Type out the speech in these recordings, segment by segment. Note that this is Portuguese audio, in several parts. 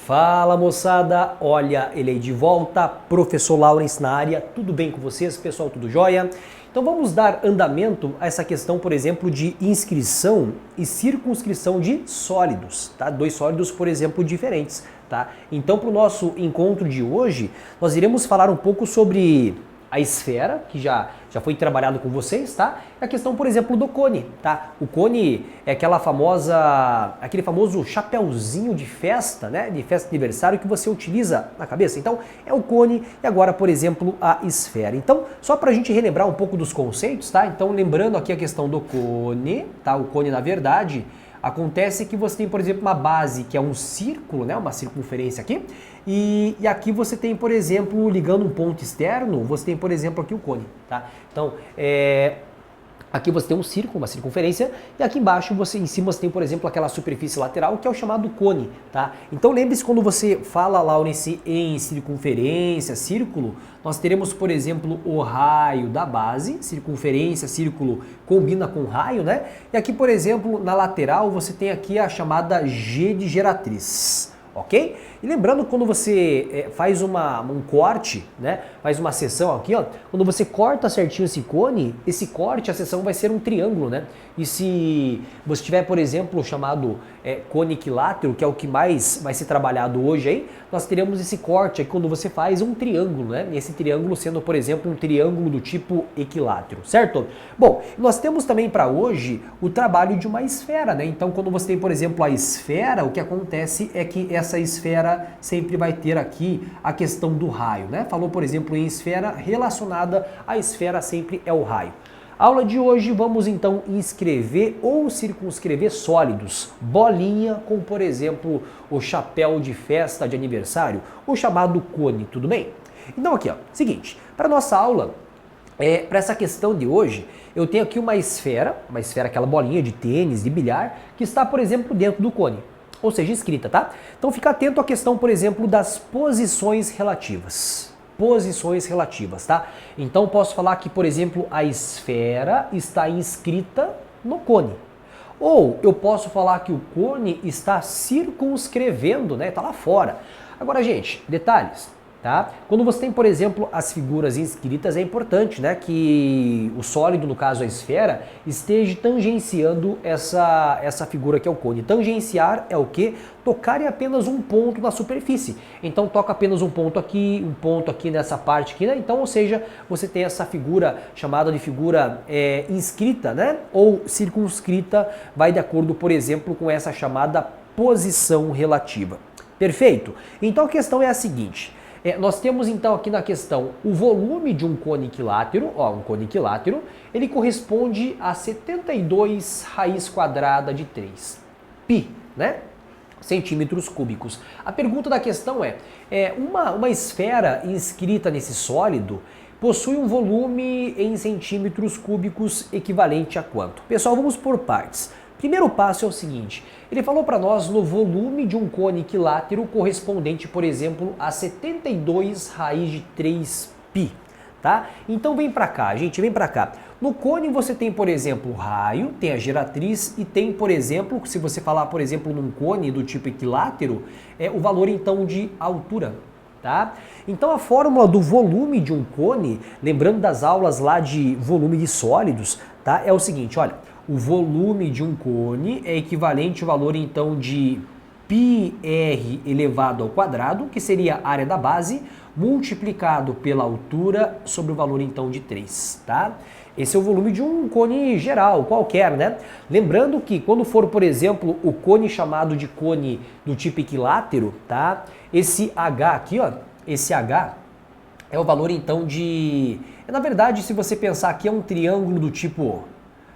Fala moçada, olha ele aí de volta, professor Laurence na área, tudo bem com vocês, pessoal, tudo jóia? Então vamos dar andamento a essa questão, por exemplo, de inscrição e circunscrição de sólidos, tá? Dois sólidos, por exemplo, diferentes, tá? Então para o nosso encontro de hoje, nós iremos falar um pouco sobre a esfera, que já foi trabalhado com vocês, tá? E a questão, por exemplo, do cone, tá? O cone é aquele famoso chapéuzinho de festa, né? De festa de aniversário que você utiliza na cabeça. Então, é o cone e agora, por exemplo, a esfera. Então, só pra gente relembrar um pouco dos conceitos, tá? Então, lembrando aqui a questão do cone, tá? O cone, na verdade, acontece que você tem, por exemplo, uma base que é um círculo, né? Uma circunferência aqui. E aqui você tem, por exemplo, ligando um ponto externo, você tem, por exemplo, aqui o cone, tá? Então, aqui você tem um círculo, uma circunferência, e aqui embaixo, em cima você tem, por exemplo, aquela superfície lateral, que é o chamado cone, tá? Então lembre-se, quando você fala, Laurence, em circunferência, círculo, nós teremos, por exemplo, o raio da base, circunferência, círculo combina com raio, né? E aqui, por exemplo, na lateral, você tem aqui a chamada G de geratriz. Ok? E lembrando, quando você faz um corte, né? Faz uma seção aqui, ó. Quando você corta certinho esse cone, esse corte, a seção vai ser um triângulo, né? E se você tiver, por exemplo, o chamado cone equilátero, que é o que mais vai ser trabalhado hoje aí, nós teremos esse corte aqui quando você faz um triângulo, né? E esse triângulo sendo, por exemplo, um triângulo do tipo equilátero, certo? Bom, nós temos também para hoje o trabalho de uma esfera, né? Então, quando você tem, por exemplo, a esfera, o que acontece é que essa esfera sempre vai ter aqui a questão do raio, né? Falou, por exemplo, em esfera, relacionada à esfera sempre é o raio. Aula de hoje vamos então inscrever ou circunscrever sólidos, bolinha com, por exemplo, o chapéu de festa de aniversário, o chamado cone, tudo bem? Então aqui, ó, seguinte, para nossa aula, para essa questão de hoje, eu tenho aqui uma esfera, aquela bolinha de tênis, de bilhar, que está, por exemplo, dentro do cone. Ou seja, escrita, tá? Então fica atento à questão, por exemplo, das posições relativas. Posições relativas, tá? Então posso falar que, por exemplo, a esfera está inscrita no cone. Ou eu posso falar que o cone está circunscrevendo, né? Está lá fora. Agora, gente, detalhes. Tá? Quando você tem, por exemplo, as figuras inscritas, é importante, né, que o sólido, no caso a esfera, esteja tangenciando essa figura que é o cone. Tangenciar é o quê? Tocar em apenas um ponto na superfície. Então toca apenas um ponto aqui nessa parte aqui, né? Então, ou seja, você tem essa figura chamada de figura inscrita, né? Ou circunscrita, vai de acordo, por exemplo, com essa chamada posição relativa. Perfeito? Então a questão é a seguinte. Nós temos então aqui na questão o volume de um cone equilátero, um cone equilátero, ele corresponde a 72 raiz quadrada de 3 π, né? Centímetros cúbicos. A pergunta da questão uma esfera inscrita nesse sólido possui um volume em centímetros cúbicos equivalente a quanto? Pessoal, vamos por partes. Primeiro passo é o seguinte, ele falou para nós no volume de um cone equilátero correspondente, por exemplo, a 72 raiz de 3 π, tá? Então vem para cá, gente, vem para cá. No cone você tem, por exemplo, o raio, tem a geratriz e tem, por exemplo, se você falar, por exemplo, num cone do tipo equilátero, o valor então de altura. Tá? Então a fórmula do volume de um cone, lembrando das aulas lá de volume de sólidos, tá? É o seguinte, olha, o volume de um cone é equivalente ao valor então de πr elevado ao quadrado, que seria a área da base, multiplicado pela altura sobre o valor então de 3, tá? Esse é o volume de um cone geral, qualquer, né? Lembrando que quando for, por exemplo, o cone chamado de cone do tipo equilátero, tá? Esse H aqui, ó, esse H é o valor então de... Na verdade, se você pensar aqui, é um triângulo do tipo...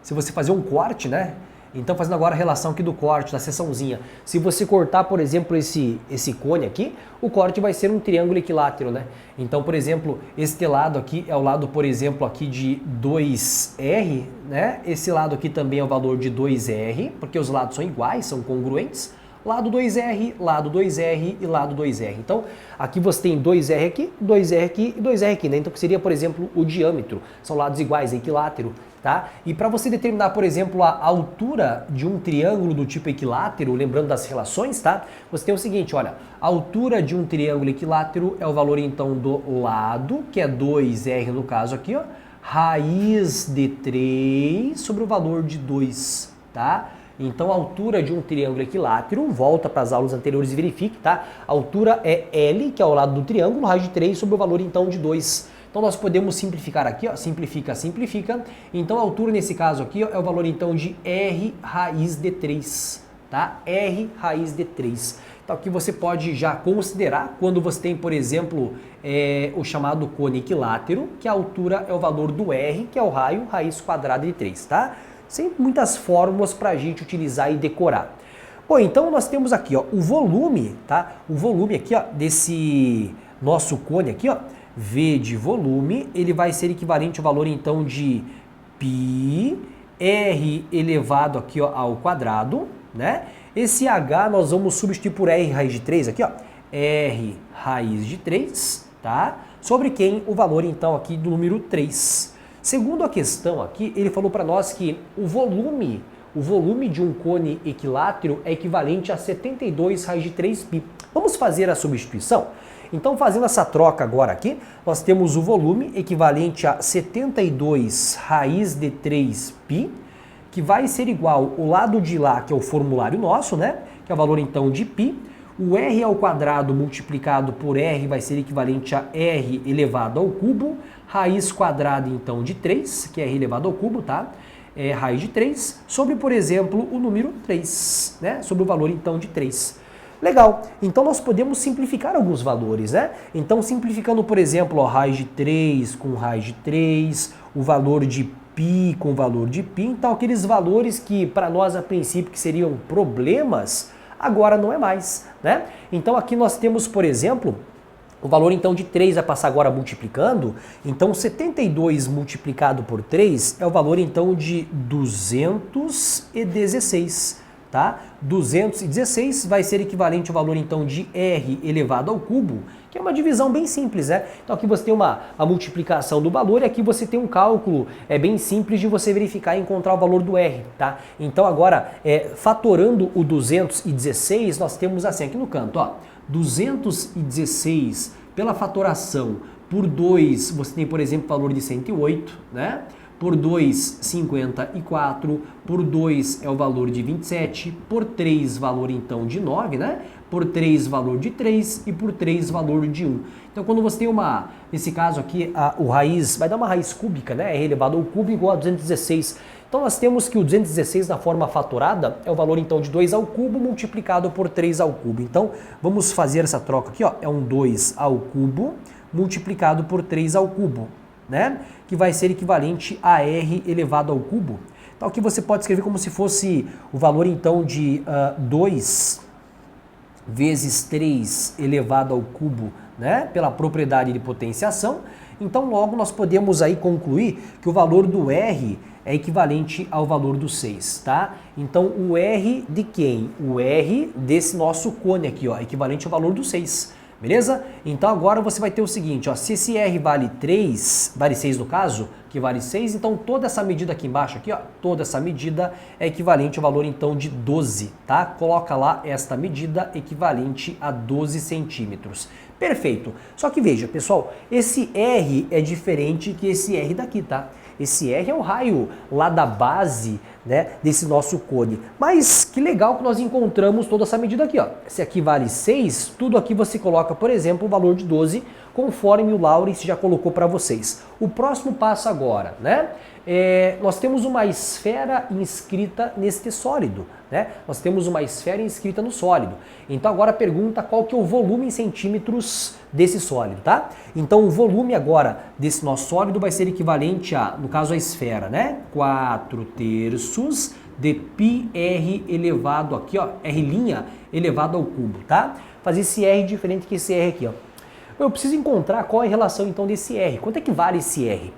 Se você fazer um corte, né? Então, fazendo agora a relação aqui do corte, da seçãozinha. Se você cortar, por exemplo, esse cone aqui, o corte vai ser um triângulo equilátero, né? Então, por exemplo, este lado aqui é o lado, por exemplo, aqui de 2R, né? Esse lado aqui também é o valor de 2R, porque os lados são iguais, são congruentes. Lado 2R, lado 2R e lado 2R. Então, aqui você tem 2R aqui, 2R aqui e 2R aqui, né? Então, que seria, por exemplo, o diâmetro. São lados iguais, é equilátero, tá? E para você determinar, por exemplo, a altura de um triângulo do tipo equilátero, lembrando das relações, tá? Você tem o seguinte, olha, a altura de um triângulo equilátero é o valor, então, do lado, que é 2R no caso aqui, ó, raiz de 3 sobre o valor de 2, tá? Então, a altura de um triângulo equilátero, volta para as aulas anteriores e verifique, tá? A altura é L, que é ao lado do triângulo, raiz de 3 sobre o valor, então, de 2. Então, nós podemos simplificar aqui, ó, simplifica, simplifica. Então, a altura, nesse caso aqui, ó, é o valor, então, de R raiz de 3, tá? R raiz de 3. Então, aqui você pode já considerar quando você tem, por exemplo, o chamado cone equilátero, que a altura é o valor do R, que é o raio, raiz quadrada de 3, tá? Sem muitas fórmulas para a gente utilizar e decorar. Bom, então nós temos aqui, ó, o volume, tá? O volume aqui, ó, desse nosso cone aqui, ó, V de volume, ele vai ser equivalente ao valor, então, de π R elevado aqui, ó, ao quadrado, né? Esse H nós vamos substituir por R raiz de 3 aqui, ó, R raiz de 3, tá? Sobre quem? O valor, então, aqui do número 3. Segundo a questão aqui, ele falou para nós que o volume de um cone equilátero é equivalente a 72 raiz de 3π. Vamos fazer a substituição? Então, fazendo essa troca agora aqui, nós temos o volume equivalente a 72 raiz de 3π, que vai ser igual ao lado de lá, que é o formulário nosso, né? Que é o valor, então, de π. O R ao quadrado multiplicado por R vai ser equivalente a R elevado ao cubo, raiz quadrada, então, de 3, que é R elevado ao cubo, tá? É raiz de 3, sobre, por exemplo, o número 3, né? Sobre o valor, então, de 3. Legal, então nós podemos simplificar alguns valores, né? Então, simplificando, por exemplo, ó, raiz de 3 com raiz de 3, o valor de π com o valor de π, então aqueles valores que para nós, a princípio, que seriam problemas, agora não é mais, né? Então aqui nós temos, por exemplo, o valor então de 3 vai passar agora multiplicando, então 72 multiplicado por 3 é o valor então de 216, tá? 216 vai ser equivalente ao valor então de R elevado ao cubo, que é uma divisão bem simples, né? Então aqui você tem a multiplicação do valor e aqui você tem um cálculo bem simples de você verificar e encontrar o valor do R, tá? Então agora, fatorando o 216, nós temos assim aqui no canto, ó, 216 pela fatoração por 2, você tem, por exemplo, o valor de 108, né? Por 2, 54, por 2 é o valor de 27, por 3, valor então de 9, né? Por 3, valor de 3 e por 3, valor de 1. Então, quando você tem nesse caso aqui, o raiz, vai dar uma raiz cúbica, né? R elevado ao cubo igual a 216. Então, nós temos que o 216 na forma fatorada é o valor então de 2 ao cubo multiplicado por 3 ao cubo. Então, vamos fazer essa troca aqui, ó. É um 2 ao cubo multiplicado por 3 ao cubo, né? Que vai ser equivalente a R elevado ao cubo. Então aqui você pode escrever como se fosse o valor então de 2 vezes 3 elevado ao cubo, né? Pela propriedade de potenciação. Então logo nós podemos aí concluir que o valor do R é equivalente ao valor do 6, tá? Então o R de quem? O R desse nosso cone aqui, ó, é equivalente ao valor do 6. Beleza? Então agora você vai ter o seguinte, ó, se esse R vale 3, vale 6 no caso, que vale 6, então toda essa medida aqui embaixo, aqui, ó, toda essa medida é equivalente ao valor então de 12, tá? Coloca lá esta medida equivalente a 12 centímetros. Perfeito. Só que veja, pessoal, esse R é diferente que esse R daqui, tá? Esse R é o raio lá da base, né, desse nosso cone. Mas que legal que nós encontramos toda essa medida aqui, ó. Se aqui vale 6, tudo aqui você coloca, por exemplo, o valor de 12, conforme o Laurence já colocou para vocês. O próximo passo agora, né? Nós temos uma esfera inscrita neste sólido, né? Nós temos uma esfera inscrita no sólido. Então agora pergunta qual que é o volume em centímetros desse sólido, tá? Então o volume agora desse nosso sólido vai ser equivalente a, no caso a esfera, né? 4/3 de πr elevado aqui, ó, R' elevado ao cubo, tá? Fazer esse R diferente que esse R aqui, ó. Eu preciso encontrar qual é a relação então desse R. Quanto é que vale esse R?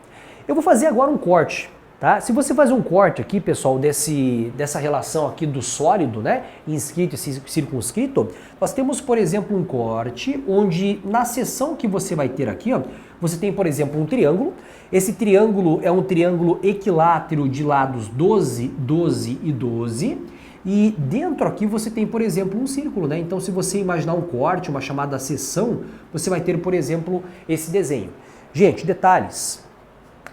Eu vou fazer agora um corte. Tá? Se você fazer um corte aqui, pessoal, dessa relação aqui do sólido, né, inscrito e circunscrito, nós temos, por exemplo, um corte onde na seção que você vai ter aqui, ó, você tem, por exemplo, um triângulo. Esse triângulo é um triângulo equilátero de lados 12, 12 e 12. E dentro aqui você tem, por exemplo, um círculo, né? Então, se você imaginar um corte, uma chamada seção, você vai ter, por exemplo, esse desenho. Gente, detalhes.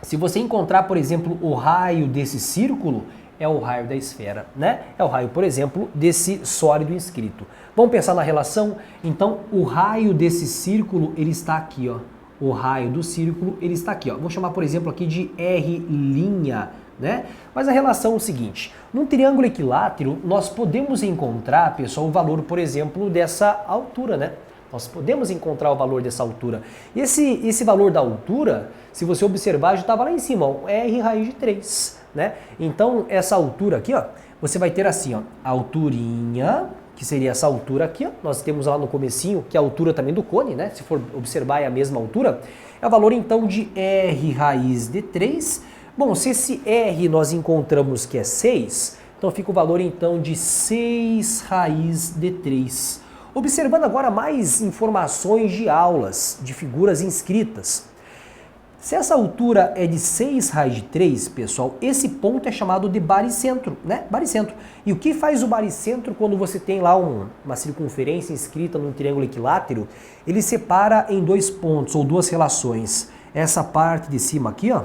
Se você encontrar, por exemplo, o raio desse círculo, é o raio da esfera, né? É o raio, por exemplo, desse sólido inscrito. Vamos pensar na relação? Então, o raio desse círculo, ele está aqui, ó. O raio do círculo, ele está aqui, ó. Vou chamar, por exemplo, aqui de R', né? Mas a relação é o seguinte, num triângulo equilátero, nós podemos encontrar, pessoal, o valor, por exemplo, dessa altura, né? Nós podemos encontrar o valor dessa altura. E esse valor da altura, se você observar, já estava lá em cima, ó, R raiz de 3, né? Então, essa altura aqui, ó, você vai ter assim, ó, a alturinha, que seria essa altura aqui, ó, nós temos lá no comecinho, que é a altura também do cone, né? Se for observar, é a mesma altura. É o valor, então, de R raiz de 3. Bom, se esse R nós encontramos que é 6, então fica o valor, então, de 6 raiz de 3. Observando agora mais informações de aulas, de figuras inscritas. Se essa altura é de 6 raiz de 3, pessoal, esse ponto é chamado de baricentro, né? Baricentro. E o que faz o baricentro quando você tem lá uma circunferência inscrita num triângulo equilátero? Ele separa em dois pontos ou duas relações. Essa parte de cima aqui, ó,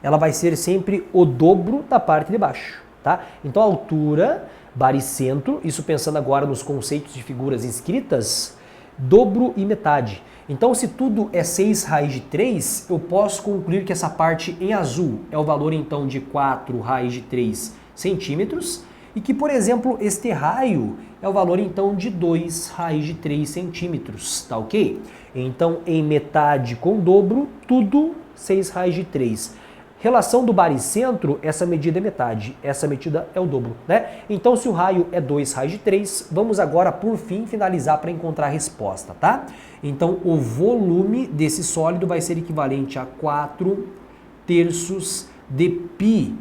ela vai ser sempre o dobro da parte de baixo, tá? Então a altura, baricentro, isso pensando agora nos conceitos de figuras inscritas, dobro e metade. Então, se tudo é 6 raiz de 3, eu posso concluir que essa parte em azul é o valor, então, de 4 raiz de 3 centímetros e que, por exemplo, este raio é o valor, então, de 2 raiz de 3 centímetros, tá ok? Então, em metade com dobro, tudo 6 raiz de 3. Relação do baricentro, essa medida é metade, essa medida é o dobro, né? Então, se o raio é 2 raiz de 3, vamos agora, por fim, finalizar para encontrar a resposta, tá? Então, o volume desse sólido vai ser equivalente a 4/3 de π.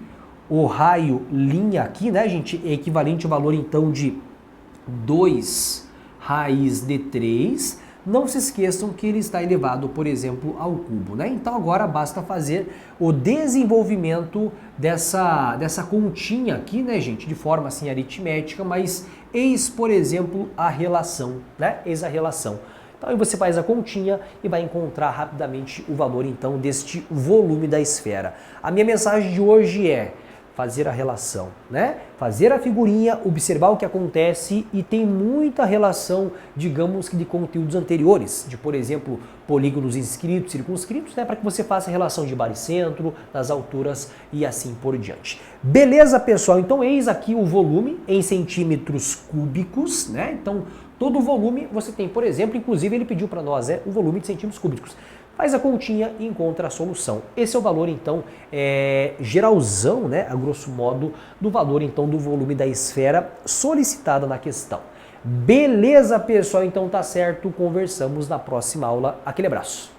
O raio linha aqui, né, gente, é equivalente ao valor, então, de 2 raiz de 3. Não se esqueçam que ele está elevado, por exemplo, ao cubo, né? Então agora basta fazer o desenvolvimento dessa continha aqui, né, gente? De forma assim aritmética, mas eis, por exemplo, a relação, né? Eis a relação. Então aí você faz a continha e vai encontrar rapidamente o valor, então, deste volume da esfera. A minha mensagem de hoje é fazer a relação, né? Fazer a figurinha, observar o que acontece e tem muita relação, digamos que de conteúdos anteriores, de, por exemplo, polígonos inscritos, circunscritos, né? Para que você faça a relação de baricentro, das alturas e assim por diante. Beleza, pessoal? Então, eis aqui o volume em centímetros cúbicos, né? Então, todo o volume você tem, por exemplo, inclusive ele pediu para nós, o volume de centímetros cúbicos. Faz a continha e encontra a solução. Esse é o valor, então, geralzão, né, a grosso modo, do valor, então, do volume da esfera solicitada na questão. Beleza, pessoal? Então tá certo. Conversamos na próxima aula. Aquele abraço.